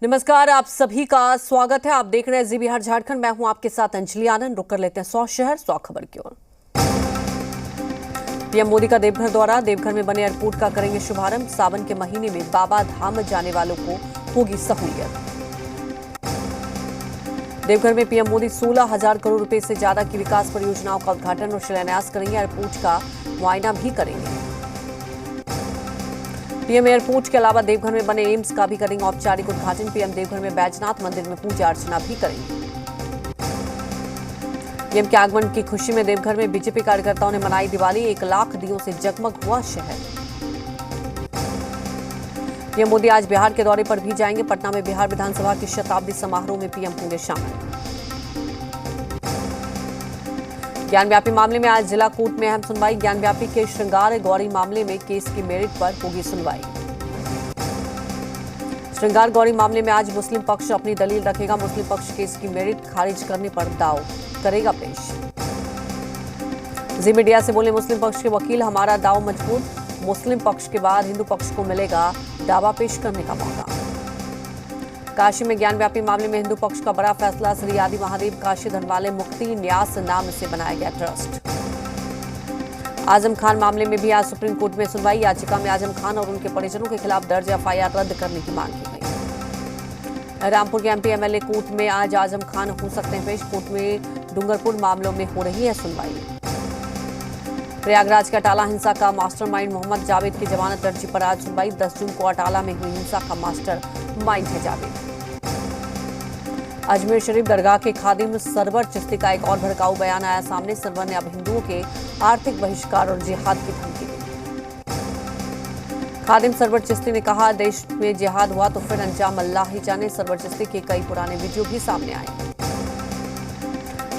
नमस्कार, आप सभी का स्वागत है। आप देख रहे हैं जी बिहार झारखंड। मैं हूं आपके साथ अंजलि आनंद। रुक कर लेते हैं 100 शहर 100 खबर की ओर। पीएम मोदी का देवघर दौरा। देवघर में बने एयरपोर्ट का करेंगे शुभारंभ। सावन के महीने में बाबा धाम जाने वालों को होगी सहूलियत। देवघर में पीएम मोदी 16,000 करोड़ रुपए से ज्यादा की विकास परियोजनाओं का उद्घाटन और शिलान्यास करेंगे। एयरपोर्ट का मुआयना भी करेंगे। पीएम एयरपोर्ट के अलावा देवघर में बने एम्स का भी करेंगे औपचारिक उद्घाटन। पीएम देवघर में बैजनाथ मंदिर में पूजा अर्चना भी करेंगे। पीएम के आगमन की खुशी में देवघर में बीजेपी कार्यकर्ताओं ने मनाई दिवाली। 1 लाख दियों से जगमग हुआ शहर। पीएम मोदी आज बिहार के दौरे पर भी जाएंगे। पटना में बिहार विधानसभा की शताब्दी समारोह में पीएम होंगे शामिल। ज्ञानव्यापी मामले में आज जिला कोर्ट में अहम सुनवाई। ज्ञानव्यापी के श्रृंगार गौरी मामले में केस की मेरिट पर होगी सुनवाई। श्रृंगार गौरी मामले में आज मुस्लिम पक्ष अपनी दलील रखेगा। मुस्लिम पक्ष केस की मेरिट खारिज करने पर दाव करेगा पेश। जी मीडिया से बोले मुस्लिम पक्ष के वकील, हमारा दाव मजबूत। मुस्लिम पक्ष के बाद हिंदू पक्ष को मिलेगा दावा पेश करने का मौका। काशी में ज्ञानव्यापी मामले में हिंदू पक्ष का बड़ा फैसला। श्री आदि महादेव काशी धनवाले मुक्ति न्यास नाम से बनाया गया ट्रस्ट। आजम खान मामले में भी आज सुप्रीम कोर्ट में सुनवाई। याचिका में आजम खान और उनके परिजनों के खिलाफ दर्ज एफआईआर रद्द करने की मांग की गई। रामपुर के एमपी एमएलए कोर्ट में आज आजम खान हो सकते हैं पेश। कोर्ट में डूंगरपुर मामलों में हो रही है सुनवाई। प्रयागराज के अटाला हिंसा का मास्टरमाइंड मोहम्मद जावेद की जमानत अर्जी पर आज सुनवाई। 10 जून को अटाला में हुई हिंसा का मास्टरमाइंड है जावेद। अजमेर शरीफ दरगाह के खादिम सरवर चिश्ती का एक और भड़काऊ बयान आया सामने। सरवर ने अब हिंदुओं के आर्थिक बहिष्कार और जिहाद की धमकी दी। खादिम सरवर चिश्ती ने कहा, देश में जिहाद हुआ तो फिर अंजाम अल्लाह ही जाने। सरवर चिश्ती के कई पुराने वीडियो भी सामने आए।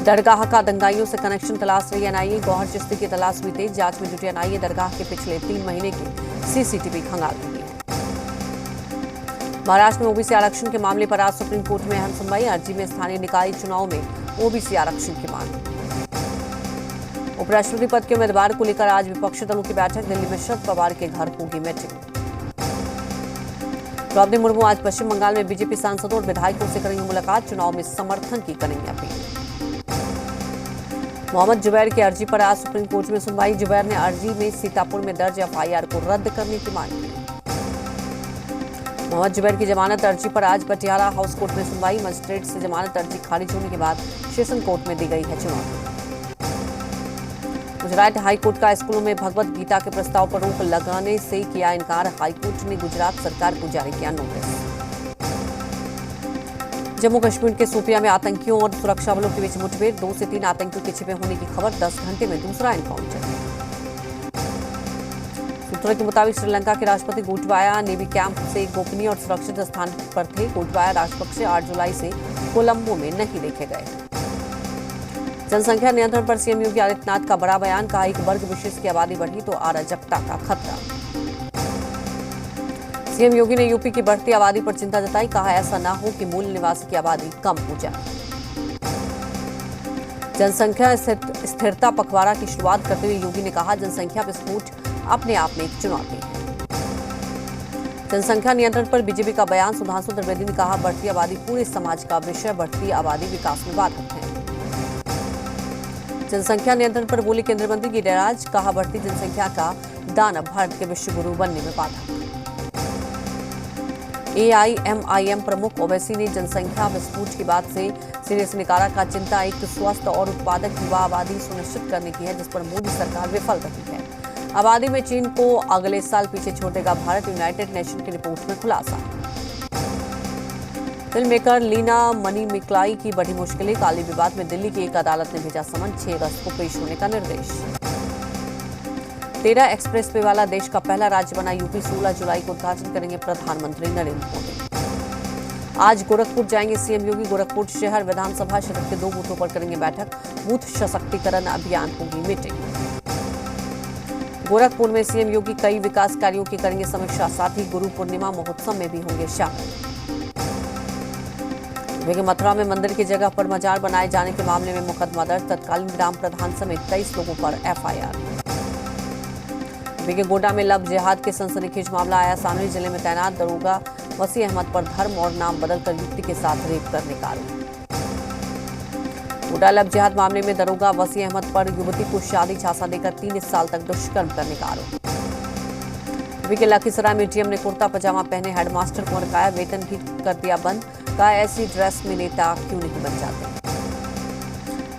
दरगाह का दंगाइयों से कनेक्शन तलाश रही एनआईए। गौहर चिश्ती की तलाश हुई तेज। जांच में जुटी एनआईए दरगाह के पिछले 3 महीने की सीसीटीवी खंगाल रही है। महाराष्ट्र में ओबीसी आरक्षण के मामले पर आज सुप्रीम कोर्ट में अहम सुनवाई। अर्जी में स्थानीय निकाय चुनाव में ओबीसी आरक्षण की मांग। उपराष्ट्रपति पद के उम्मीदवार को लेकर आज विपक्षी दलों की बैठक। दिल्ली में शरद पवार के घर होगी मीटिंग। द्रौपदी मुर्मू आज पश्चिम बंगाल में बीजेपी सांसदों और विधायकों से करेंगे मुलाकात। चुनाव में समर्थन की करेंगे अपील। मोहम्मद जुबैर की अर्जी पर आज सुप्रीम कोर्ट में सुनवाई। जुबैर ने अर्जी में सीतापुर में दर्ज एफआईआर को रद्द करने की मांग की। मोहम्मद जुबैर की जमानत अर्जी पर आज पटियाला हाउस कोर्ट में सुनवाई। मजिस्ट्रेट से जमानत अर्जी खारिज होने के बाद सेशन कोर्ट में दी गई है चुनौती। गुजरात हाईकोर्ट का स्कूलों में भगवत गीता के प्रस्ताव पर रोक लगाने से किया इनकार। हाईकोर्ट ने गुजरात सरकार को जारी किया नोटिस। जम्मू कश्मीर के शोपियां में आतंकियों और सुरक्षा बलों के बीच मुठभेड़। 2 से 3 आतंकियों के छिपे होने की खबर। 10 घंटे में दूसरा एनकाउंटर। सूत्रों के मुताबिक श्रीलंका के राष्ट्रपति गोटबाया नेवी कैंप से गोपनीय और सुरक्षित स्थान पर थे। गोटबाया राजपक्षे 8 जुलाई से कोलंबो में नहीं देखे गए। जनसंख्या नियंत्रण पर सीएम योगी आदित्यनाथ का बड़ा बयान। कहा, एक वर्ग विशेष की आबादी बढ़ी तो अराजकता का खतरा। सीएम योगी ने यूपी की बढ़ती आबादी पर चिंता जताई। कहा, ऐसा ना हो कि मूल निवासी की आबादी कम हो जाए। जनसंख्या स्थिरता पखवाड़ा की शुरुआत करते हुए योगी ने कहा, जनसंख्या विस्फोट अपने आप में एक चुनौती है। जनसंख्या नियंत्रण पर बीजेपी का बयान। सुधांशु त्रिवेदी ने कहा, बढ़ती आबादी पूरे समाज का विषय। बढ़ती आबादी विकास में बाधक है। जनसंख्या नियंत्रण पर बोले केंद्रीय मंत्री गिरिराज। कहा, बढ़ती जनसंख्या का दानव भारत के विश्व गुरु बनने में बाधक। एआईएमआईएम प्रमुख ओवैसी ने जनसंख्या विस्फोट की बात से निकाला। का चिंता एक स्वस्थ और उत्पादक युवा आबादी सुनिश्चित करने की है, जिस पर मोदी सरकार विफल रही है। आबादी में चीन को अगले साल पीछे छोड़ देगा भारत। यूनाइटेड नेशन की रिपोर्ट में खुलासा। फिल्म मेकर लीना मणिमिकलाई की बड़ी मुश्किलें। काली विवाद में दिल्ली की एक अदालत ने भेजा समन। 6 अगस्त को पेश होने का निर्देश। 13 एक्सप्रेस वे वाला देश का पहला राज्य बना यूपी। 16 जुलाई को उद्घाटन करेंगे प्रधानमंत्री नरेंद्र मोदी। आज गोरखपुर जाएंगे सीएम योगी। गोरखपुर शहर विधानसभा क्षेत्र के 2 बूथों पर करेंगे बैठक। बूथ सशक्तिकरण अभियान होगी मीटिंग। गोरखपुर में सीएम योगी कई विकास कार्यों की करेंगे समीक्षा। साथ ही गुरु पूर्णिमा महोत्सव में भी होंगे शामिल। मथुरा में मंदिर की जगह पर मजार बनाए जाने के मामले में मुकदमा दर्ज। तत्कालीन ग्राम प्रधान समेत 23 लोगों पर एफआईआर। गोड्डा में लव जिहाद के सनसनीखेज मामला आया सामने। जिले में तैनात दरोगा वसी अहमद पर धर्म और नाम बदलकर युवती के साथ रेप करने का आरोप। कोटा लव जिहाद मामले में दरोगा वसी अहमद पर युवती को शादी झांसा देकर 3 साल तक दुष्कर्म करने का आरोप। यूपी के लखीसराय में डीएम ने कुर्ता पजामा पहने हेडमास्टर को हड़काया, वेतन भी कर दिया बंद, कहा ऐसी ड्रेस में नेता क्यों नहीं बन जाते।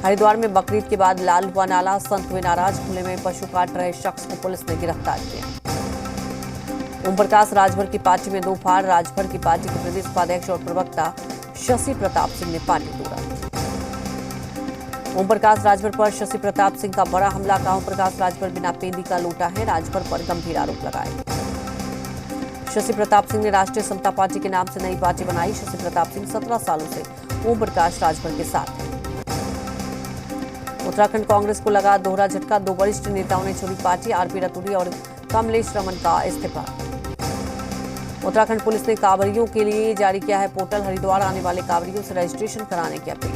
हरिद्वार में बकरीद के बाद लाल हुआ नाला, संत हुए नाराज, खुले में पशु काट रहे शख्स को पुलिस ने गिरफ्तार किया। ओम प्रकाश राजभर की पार्टी में 2 फाड़, राजभर की पार्टी के प्रदेश उपाध्यक्ष और प्रवक्ता शशि प्रताप सिंह ने पार्टी तोड़ा। ओम प्रकाश राजभर पर शशि प्रताप सिंह का बड़ा हमला, कहा ओम प्रकाश राजभर बिना पेंदी का लोटा है, राजभर पर गंभीर आरोप लगाए। शशि प्रताप सिंह ने राष्ट्रीय समता पार्टी के नाम से नई पार्टी बनाई। शशि प्रताप सिंह 17 सालों से ओम प्रकाश राजभर के साथ हैं। उत्तराखंड कांग्रेस को लगा दोहरा झटका, 2 वरिष्ठ नेताओं ने छोड़ी पार्टी, आरपी रतूड़ी और कमलेश रमन का इस्तीफा। उत्तराखंड पुलिस ने कांवड़ियों के लिए जारी किया है पोर्टल, हरिद्वार आने वाले कांवड़ियों से रजिस्ट्रेशन कराने की अपील।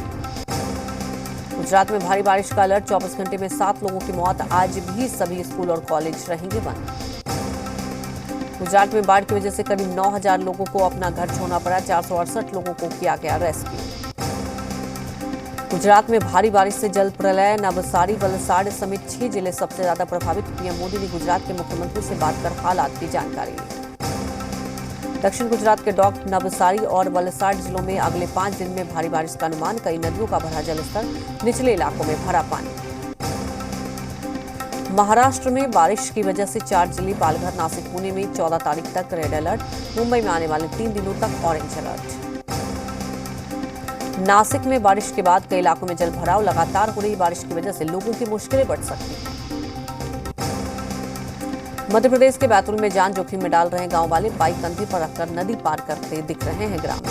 गुजरात में भारी बारिश का अलर्ट, 24 घंटे में 7 लोगों की मौत, आज भी सभी स्कूल और कॉलेज रहेंगे बंद। गुजरात में बाढ़ की वजह से करीब 9,000 लोगों को अपना घर छोड़ना पड़ा, 468 लोगों को किया गया रेस्क्यू। गुजरात में भारी बारिश से जल प्रलय, नवसारी वलसाड़ समेत 6 जिले सबसे ज्यादा प्रभावित। पीएम मोदी ने गुजरात के मुख्यमंत्री से बात कर हालात की जानकारी ली। दक्षिण गुजरात के डॉक, नवसारी और वलसाड़ जिलों में अगले 5 दिन में भारी बारिश का अनुमान, कई नदियों का बढ़ा जलस्तर, निचले इलाकों में भरा पानी। महाराष्ट्र में बारिश की वजह से 4 जिले पालघर, नासिक, पुणे में 14 तारीख तक रेड अलर्ट, मुंबई में आने वाले 3 दिनों तक ऑरेंज अलर्ट। नासिक में बारिश के बाद कई इलाकों में जल भराव, लगातार हो रही बारिश की वजह से लोगों की मुश्किलें बढ़ सकती हैं। मध्य प्रदेश के बैतूल में जान जोखिम में डाल रहे गांव वाले, बाइक कंधे पर रखकर नदी पार करते दिख रहे हैं ग्रामीण।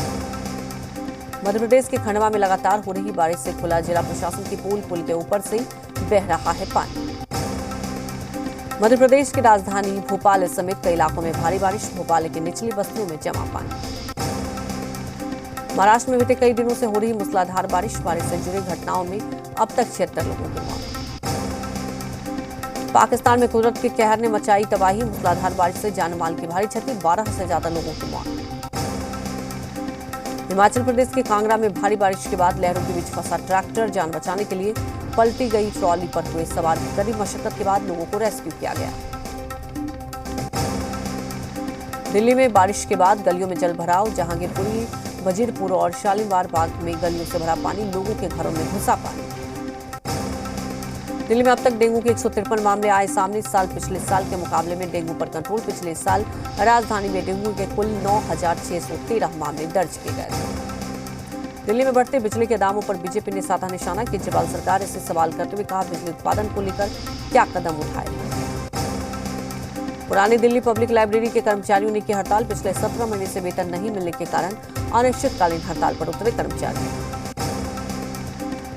मध्य प्रदेश के खंडवा में लगातार हो रही बारिश से खुला जिला प्रशासन की पुल के ऊपर से बह रहा है पानी। मध्य प्रदेश की राजधानी भोपाल समेत कई इलाकों में भारी बारिश, भोपाल की निचली बस्तियों में जमा पानी। महाराष्ट्र में बीते कई दिनों से हो रही मूसलाधार बारिश से जुड़ी घटनाओं में अब तक 76 लोगों की मौत। पाकिस्तान में कुदरत के कहर ने मचाई तबाही, मूसलाधार बारिश से जान माल की भारी क्षति, 12 से ज्यादा लोगों की मौत। हिमाचल प्रदेश के कांगड़ा में भारी बारिश के बाद लहरों के बीच फंसा ट्रैक्टर, जान बचाने के लिए पलटी गई ट्रॉली पर हुए सवार, कड़ी मशक्कत के बाद लोगों को रेस्क्यू किया गया। दिल्ली में बारिश के बाद गलियों में जल भराव, जहांगीरपुरी, वजीरपुर और शालीमार बाग में गलियों से भरा पानी, लोगों के घरों में घुसा पानी। दिल्ली में अब तक डेंगू के 153 मामले आए सामने। इस साल पिछले साल के मुकाबले में डेंगू पर कंट्रोल, पिछले साल राजधानी में डेंगू के कुल 9,613 मामले दर्ज किए गए थे। दिल्ली में बढ़ते बिजली के दामों पर बीजेपी ने साधा निशाना, केजरीवाल सरकार से सवाल करते हुए कहा बिजली उत्पादन को लेकर क्या कदम उठाए। पुरानी दिल्ली पब्लिक लाइब्रेरी के कर्मचारियों ने की हड़ताल, पिछले 17 महीने से वेतन नहीं मिलने के कारण अनिश्चितकालीन हड़ताल पर उतरे कर्मचारी।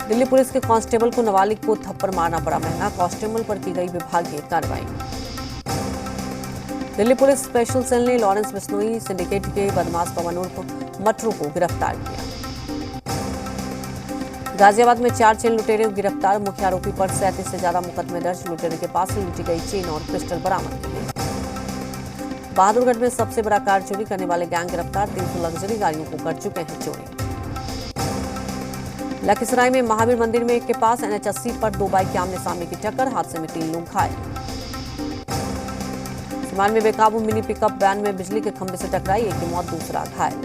दिल्ली पुलिस के कांस्टेबल को नाबालिग को थप्पड़ मारना पड़ा महंगा, कांस्टेबल पर की गई विभागीय कार्रवाई। दिल्ली पुलिस स्पेशल सेल ने लॉरेंस बिश्नोई सिंडिकेट के बदमाश पवन उर्फ मटरू को गिरफ्तार किया। गाजियाबाद में 4 चेन लुटेरे गिरफ्तार, मुख्य आरोपी पर 37 से ज्यादा मुकदमे दर्ज, लुटेरे के पास से लूटी गई चेन और पिस्टल बरामद की गई। बहादुरगढ़ में सबसे बड़ा कार चोरी करने वाले गैंग गिरफ्तार, 300 लग्जरी गाड़ियों को कर चुके हैं चोरी। लखीसराय में महावीर मंदिर में के पास NH80 पर 2 बाइक के आमने सामने की टक्कर, हादसे में 3 लोग घायल। सिवान में बेकाबू मिनी पिकअप वैन में बिजली के खंभे से टकराई, एक की मौत, दूसरा घायल।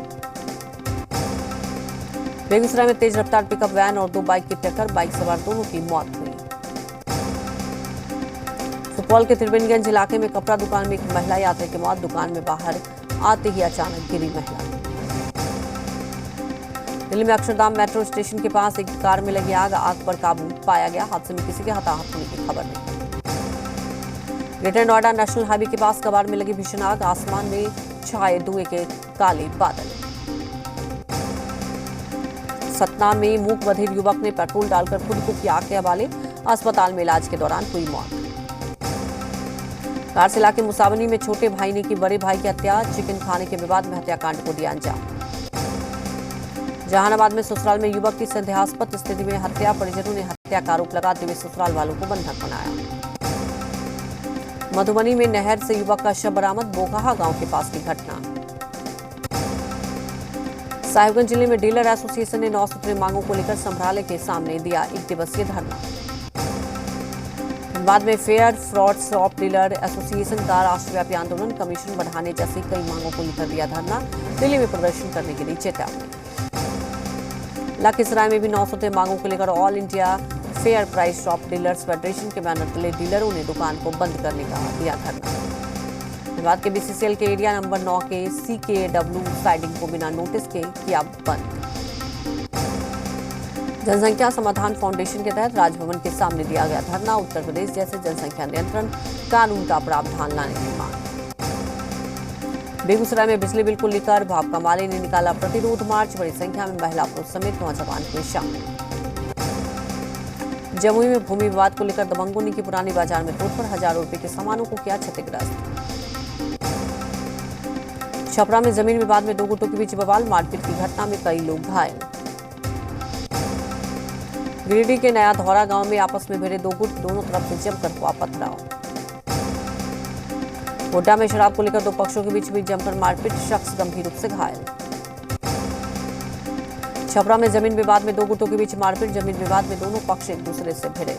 बेगूसराय में तेज रफ्तार पिकअप वैन और 2 बाइक की टक्कर, बाइक सवार दोनों की मौत हुई। सुपौल के त्रिवेणीगंज इलाके में कपड़ा दुकान में एक महिला यात्री की मौत, दुकान में बाहर आते ही अचानक गिरी महिला। दिल्ली में अक्षरधाम मेट्रो स्टेशन के पास एक कार में लगी आग पर काबू पाया गया, हादसे में किसी के हताहत होने की खबर नहीं। ग्रेटर नोएडा नेशनल हाईवे के पास कबाड़ में लगी भीषण आग, आसमान में छाए धुएं के काले बादल। सतना में मूक बधिर युवक ने पेट्रोल डालकर खुद को किया के हवाले, अस्पताल में इलाज के दौरान हुई मौत। कारसिला इलाके मुसावनी में छोटे भाई ने की बड़े भाई की हत्या, चिकन खाने के विवाद में हत्याकांड को दिया अंजाम। जहानाबाद में ससुराल में युवक की संदेहास्पद स्थिति में हत्या, परिजनों ने हत्या का आरोप लगाते हुए ससुराल वालों को बंधक बनाया। मधुबनी में नहर से युवक का शव बरामद, बोकाहा गांव के पास की घटना। साहिबगंज जिले में डीलर एसोसिएशन ने 9 सूत्रीय मांगों को लेकर संग्रहालय के सामने दिया 1 दिवसीय धरना। बाद में fair fraud shop dealer association का राष्ट्रव्यापी आंदोलन, कमीशन बढ़ाने जैसी कई मांगों को लेकर दिया धरना, दिल्ली में प्रदर्शन करने के लिए चेतावनी। लखीसराय में भी 9 सूत्रीय मांगों को लेकर all India fair price shop dealers federation के बैनर तले डीलरों ने दुकान को बंद करने का दिया धरना। धनबाद के बीसीसीएल के एरिया नंबर 9 के CKW साइडिंग को बिना नोटिस के किया बंद। जनसंख्या समाधान फाउंडेशन के तहत राजभवन के सामने दिया गया धरना, उत्तर प्रदेश जैसे जनसंख्या नियंत्रण कानून का प्रावधान लाने की मांग। बेगूसराय में बिजली बिल को लेकर भाकपा माले ने निकाला प्रतिरोध मार्च, बड़ी संख्या में महिला पुरुष समेत नौजवान हुए शामिल। जमुई में भूमि विवाद को लेकर दबंगों ने की पुरानी बाजार में तोड़फोड़, हजारों रुपए के सामानों को किया क्षतिग्रस्त। छपरा में जमीन विवाद में 2 गुटों के बीच बवाल, मारपीट की घटना में कई लोग घायल। गिरिडीह के नया धौरा गांव में आपस में भिड़े 2 गुट, दोनों तरफ से जमकर हुआ पथराव। गोड्डा में शराब को लेकर 2 पक्षों के बीच हुई जमकर मारपीट, शख्स गंभीर रूप से घायल। छपरा में जमीन विवाद में 2 गुटों के बीच मारपीट, जमीन विवाद में दोनों पक्ष एक दूसरे से भिड़े।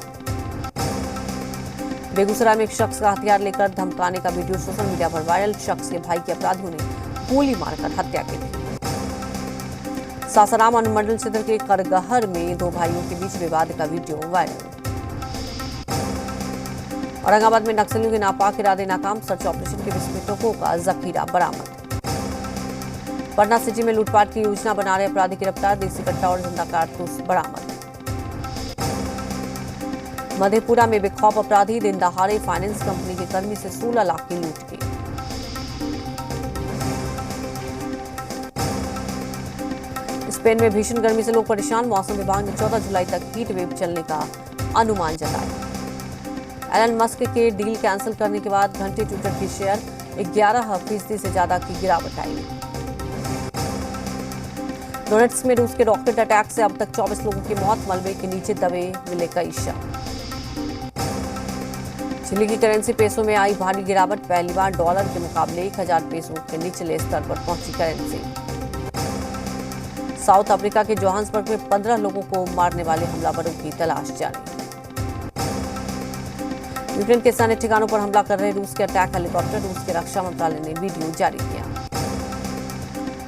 बेगूसराय में एक शख्स का हथियार लेकर धमकाने का वीडियो सोशल मीडिया पर वायरल, शख्स के भाई के अपराधियों ने गोली मारकर हत्या की थी। सासाराम अनुमंडल क्षेत्र के करगहर में 2 भाइयों के बीच विवाद का वीडियो वायरल। औरंगाबाद में नक्सलियों के नापाक इरादे नाकाम, सर्च ऑपरेशन के विस्फोटकों का जखीरा बरामद। पटना सिटी में लूटपाट की योजना बना रहे अपराधी गिरफ्तार, देसी कट्टा और जिंदा कारतूस बरामद। मधेपुरा में बेखौफ अपराधी दिन दहाड़े फाइनेंस कंपनी के कर्मी से 16 लाख की लूट की। स्पेन में भीषण गर्मी से लोग परेशान, मौसम विभाग ने 14 जुलाई तक हीट वेव चलने का अनुमान जताया। एलन मस्क के डील कैंसिल करने के बाद घंटे ट्विटर की शेयर 11% से ज्यादा की गिरावट आई। डोनेट्स्क में रूस के रॉकेट अटैक से अब तक 24 लोगों की मौत, मलबे के नीचे दबे मिले कई शव। चिली की करेंसी पेसो में आई भारी गिरावट, पहली बार डॉलर के मुकाबले 1000 पेसो के निचले स्तर पर पहुंची करेंसी। साउथ अफ्रीका के जोहान्सबर्ग में 15 लोगों को मारने वाले हमलावरों की तलाश जारी। यूक्रेन के सैन्य ठिकानों पर हमला कर रहे रूस के अटैक हेलीकॉप्टर, रूस के रक्षा मंत्रालय ने वीडियो जारी किया।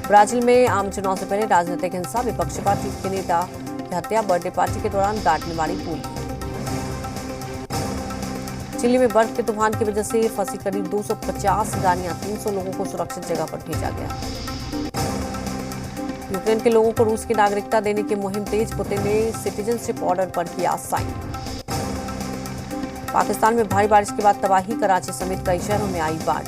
ब्राजील में आम चुनाव से पहले राजनीतिक हिंसा, विपक्षी पार्टी के नेता की हत्या, बर्थडे पार्टी के दौरान गार्ड ने मारी गोली। चिली में बर्फ के तूफान की वजह से फंसी करीब 250 गाड़ियां, 300 लोगों को सुरक्षित जगह पर भेजा गया। यूक्रेन के लोगों को रूस की नागरिकता देने की मुहिम तेज, पुतिन ने सिटीजनशिप ऑर्डर पर किया साइन। पाकिस्तान में भारी बारिश के बाद तबाही, कराची समेत कई शहरों में आई बाढ़।